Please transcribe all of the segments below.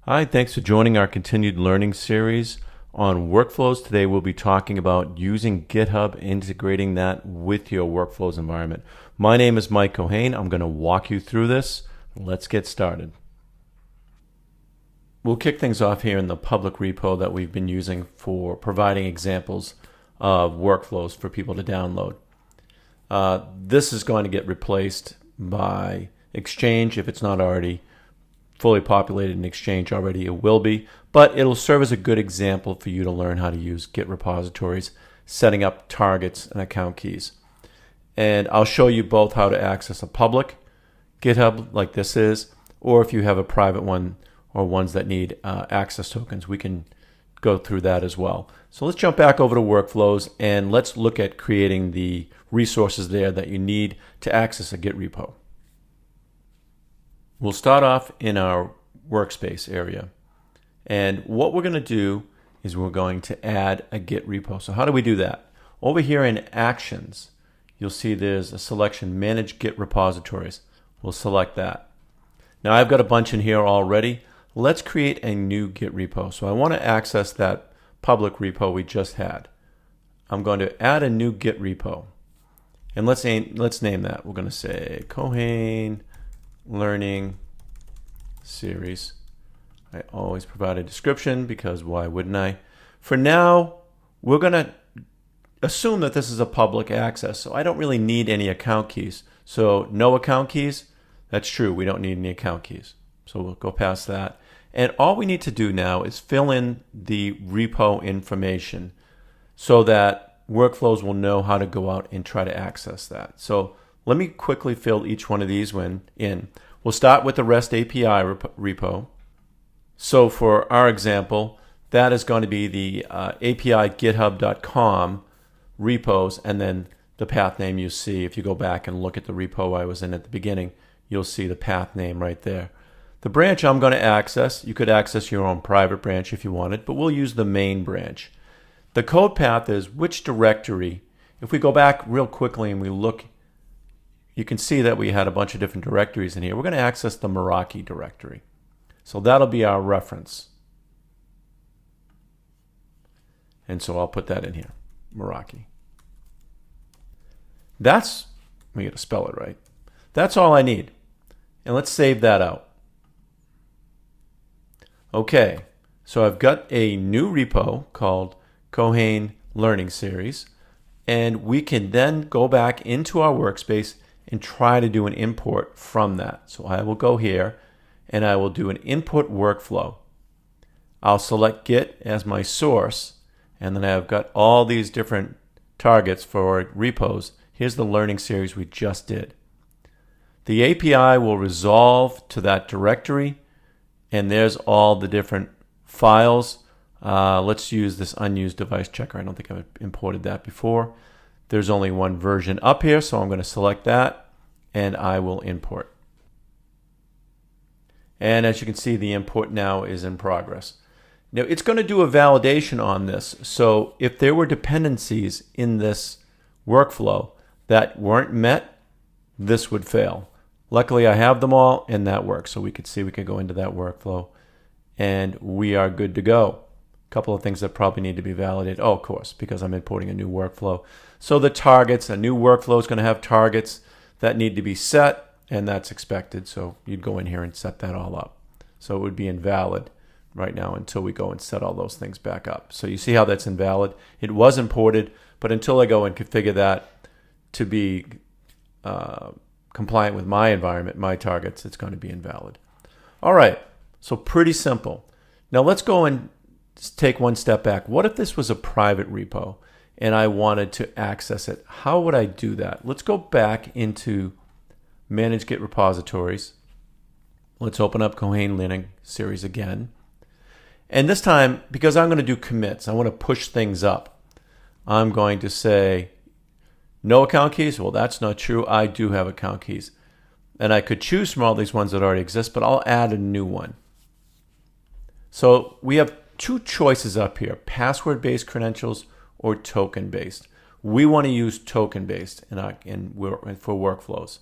Hi, thanks for joining our continued learning series on workflows. Today we'll be talking about using GitHub, integrating that with your workflows environment. My name is Mike Cohane. I'm going to walk you through this. Let's get started. We'll kick things off here in the public repo that we've been using for providing examples of workflows for people to download. This is going to get replaced by Exchange if it's not already fully populated in Exchange already. It will be, but it'll serve as a good example for you to learn how to use Git repositories, setting up targets and account keys. And I'll show you both how to access a public GitHub like this is, or if you have a private one or ones that need access tokens, we can go through that as well. So let's jump back over to workflows and let's look at creating the resources there that you need to access a Git repo. We'll start off in our workspace area. And what we're going to do is we're going to add a Git repo. So how do we do that? Over here in Actions, you'll see there's a selection, Manage Git Repositories. We'll select that. Now I've got a bunch in here already. Let's create a new Git repo. So I want to access that public repo we just had. I'm going to add a new Git repo. And let's name that. We're going to say Cohane Learning Series. I always provide a description because why wouldn't I? For now, we're going to assume that this is a public access, so I don't really need any account keys. So no account keys, that's true. We don't need any account keys. So we'll go past that. And all we need to do now is fill in the repo information so that workflows will know how to go out and try to access that. So let me quickly fill each one of these in. We'll start with the REST API repo. So for our example, that is going to be the API github.com repos and then the path name you see. If you go back and look at the repo I was in at the beginning, you'll see the path name right there. The branch I'm going to access, you could access your own private branch if you wanted, but we'll use the main branch. The code path is which directory. If we go back real quickly and we look, you can see that we had a bunch of different directories in here. We're going to access the Meraki directory. So that'll be our reference. And so I'll put that in here, Meraki. That's, we got to spell it right. That's all I need. And let's save that out. Okay, so I've got a new repo called Cohane Learning Series. And we can then go back into our workspace and try to do an import from that. So I will go here and I will do an input workflow. I'll select Git as my source, and then I've got all these different targets for repos. Here's the learning series we just did. The API will resolve to that directory, and there's all the different files. Let's use this unused device checker. I don't think I've imported that before. There's only one version up here, so I'm going to select that and I will import. And as you can see, the import now is in progress. Now it's going to do a validation on this. So if there were dependencies in this workflow that weren't met, this would fail. Luckily, I have them all and that works. So we could see we could go into that workflow and we are good to go. Couple of things that probably need to be validated. Oh, of course, because I'm importing a new workflow. So the targets, a new workflow is going to have targets that need to be set, and that's expected. So you'd go in here and set that all up. So it would be invalid right now until we go and set all those things back up. So you see how that's invalid? It was imported, but until I go and configure that to be compliant with my environment, my targets, it's going to be invalid. All right, so pretty simple. Now let's go and take one step back. What if this was a private repo and I wanted to access it? How would I do that? Let's go back into Manage Git Repositories. Let's open up Cohane Learning Series again. And this time, because I'm going to do commits, I want to push things up. I'm going to say no account keys. Well, that's not true. I do have account keys. And I could choose from all these ones that already exist, but I'll add a new one. So we have two choices up here, password-based credentials or token-based. We want to use token-based for workflows.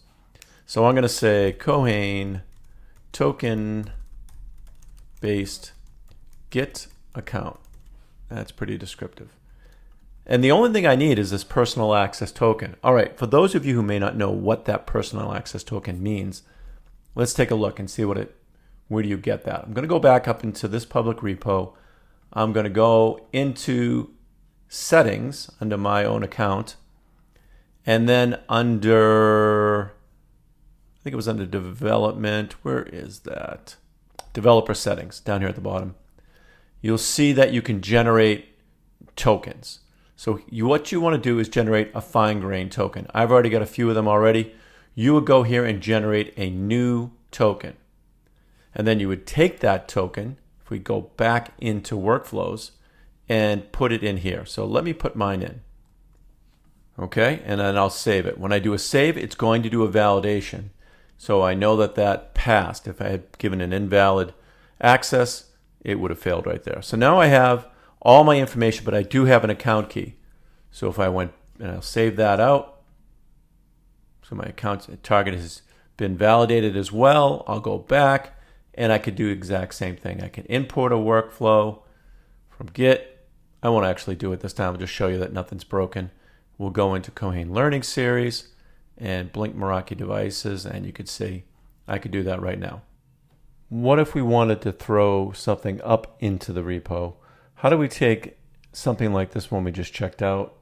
So I'm going to say Cohane token based Git account. That's pretty descriptive. And the only thing I need is this personal access token. All right, for those of you who may not know what that personal access token means, let's take a look and see where do you get that. I'm going to go back up into this public repo. I'm going to go into settings under my own account, and then under, I think it was under development. Where is that? Developer settings down here at the bottom. You'll see that you can generate tokens. So what you want to do is generate a fine-grained token. I've already got a few of them already. You would go here and generate a new token. And then you would take that token, if we go back into workflows, and put it in here. So let me put mine in. Okay, and then I'll save it. When I do a save, it's going to do a validation. So I know that that passed. If I had given an invalid access, it would have failed right there. So now I have all my information, but I do have an account key. So if I went, and I'll save that out. So my account target has been validated as well. I'll go back and I could do the exact same thing. I can import a workflow from Git. I won't actually do it this time. I'll just show you that nothing's broken. We'll go into Kohen Learning Series and Blink Meraki devices, and you could see I could do that right now. What if we wanted to throw something up into the repo? How do we take something like this one we just checked out,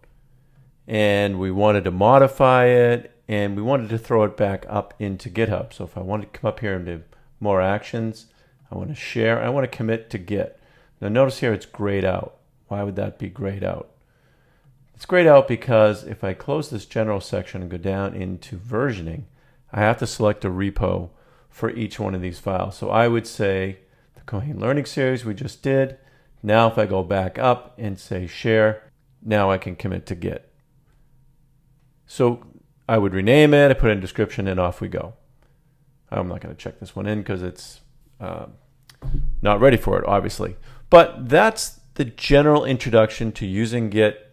and we wanted to modify it, and we wanted to throw it back up into GitHub? So if I want to come up here and do more actions, I want to share, I want to commit to Git. Now notice here it's grayed out. Why would that be grayed out? It's grayed out because if I close this general section and go down into versioning, I have to select a repo for each one of these files. So I would say the Kohen Learning Series we just did. Now if I go back up and say share, now I can commit to Git. So I would rename it, I put in a description, and off we go. I'm not going to check this one in because it's not ready for it, obviously. But that's the general introduction to using Git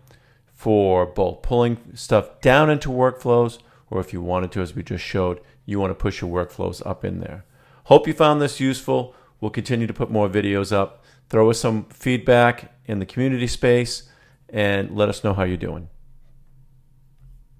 for both pulling stuff down into workflows, or if you wanted to, as we just showed, you want to push your workflows up in there. Hope you found this useful. We'll continue to put more videos up. Throw us some feedback in the community space and let us know how you're doing.